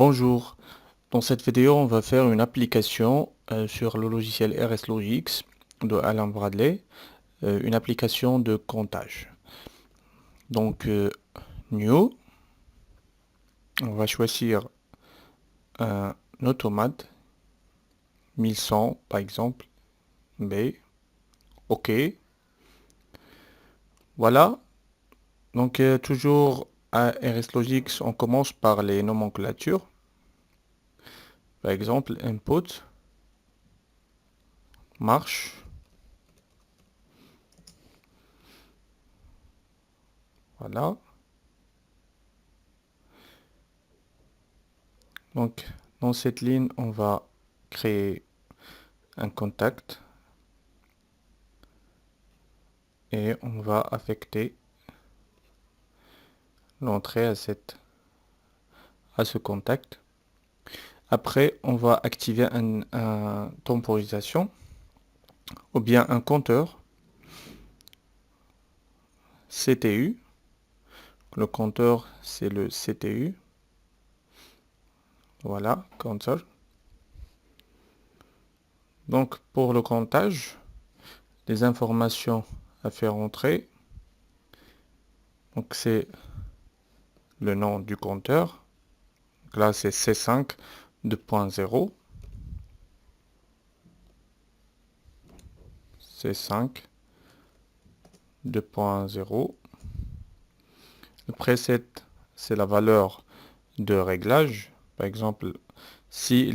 Bonjour, dans cette vidéo on va faire une application sur le logiciel RSLogix de Alain Bradley, une application de comptage. Donc New, on va choisir un automate 1100 par exemple, B, OK, voilà. Donc toujours à RSLogix on commence par les nomenclatures, par exemple input, marche, voilà. Donc, dans cette ligne, on va créer un contact et on va affecter l'entrée à ce contact. Après, on va activer un temporisation ou bien un compteur CTU. Le compteur, c'est le CTU. Voilà, compteur. Donc, pour le comptage, les informations à faire entrer. Donc, c'est le nom du compteur. Donc là, c'est C5 2.0. C5 2.0. Le preset, c'est la valeur de réglage. Par exemple, si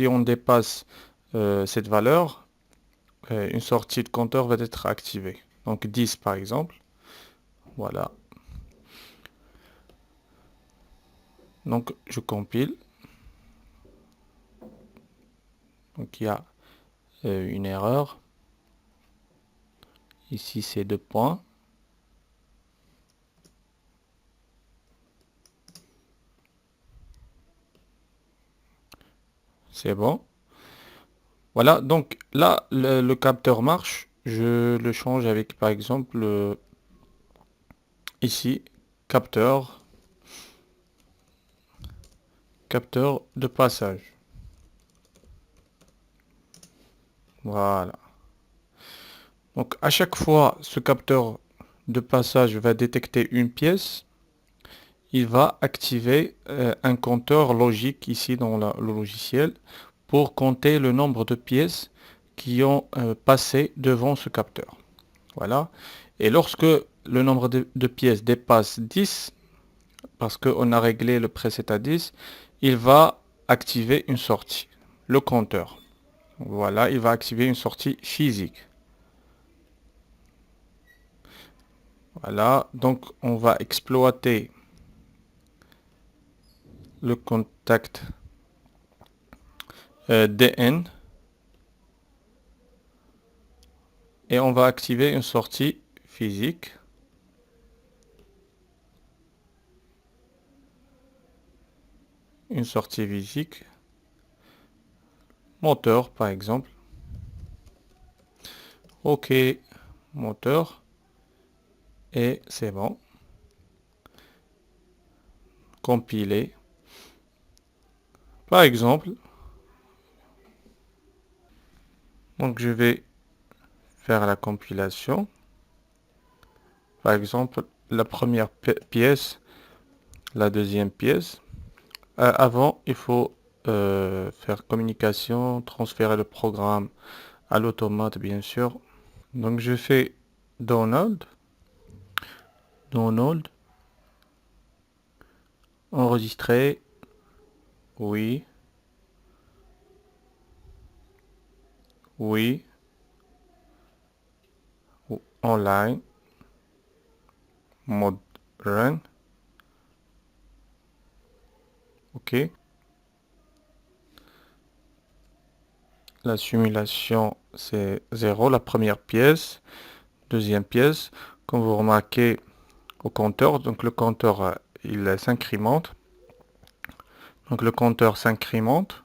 on dépasse cette valeur, une sortie de compteur va être activée. Donc 10 par exemple. Voilà. Donc je compile. Donc il y a une erreur. Ici c'est 2 points. C'est bon. Voilà, donc là le capteur marche. Je le change avec par exemple ici capteur de passage. Voilà. Donc à chaque fois ce capteur de passage va détecter une pièce, il va activer un compteur logique ici dans le logiciel pour compter le nombre de pièces qui ont passé devant ce capteur. Voilà. Et lorsque le nombre de pièces dépasse 10, parce qu'on a réglé le preset à 10, il va activer une sortie, le compteur. Voilà, il va activer une sortie physique. Voilà, donc on va exploiter le contact DN et on va activer une sortie physique. Une sortie physique. Moteur par exemple. OK, moteur. Et c'est bon. Compiler. Par exemple, donc je vais faire la compilation. Par exemple, la première pièce, la deuxième pièce. Avant, il faut faire communication, transférer le programme à l'automate, bien sûr. Donc je fais download, download, enregistrer, oui, oui, online, mode run, ok. La simulation c'est 0, la première pièce, deuxième pièce. Comme vous remarquez au compteur, donc le compteur il s'incrémente. Donc le compteur s'incrémente.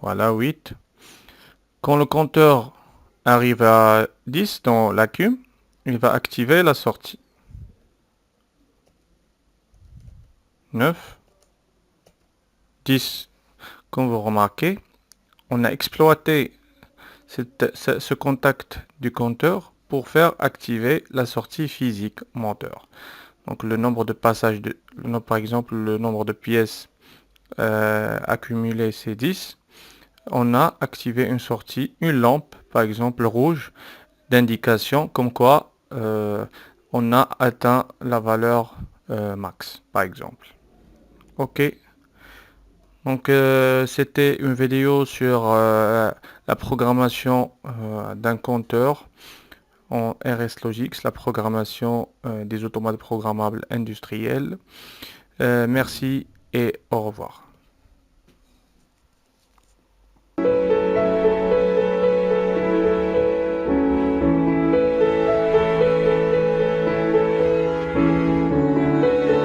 Voilà, 8. Quand le compteur arrive à 10 dans l'accum, il va activer la sortie. 9, 10. Comme vous remarquez, on a exploité ce contact du compteur pour faire activer la sortie physique moteur. Donc le nombre de passages, par exemple le nombre de pièces accumulées c'est 10. On a activé une sortie, une lampe par exemple rouge d'indication comme quoi on a atteint la valeur max par exemple. Ok. Donc c'était une vidéo sur la programmation d'un compteur en RSLogix, la programmation des automates programmables industriels. Merci et au revoir.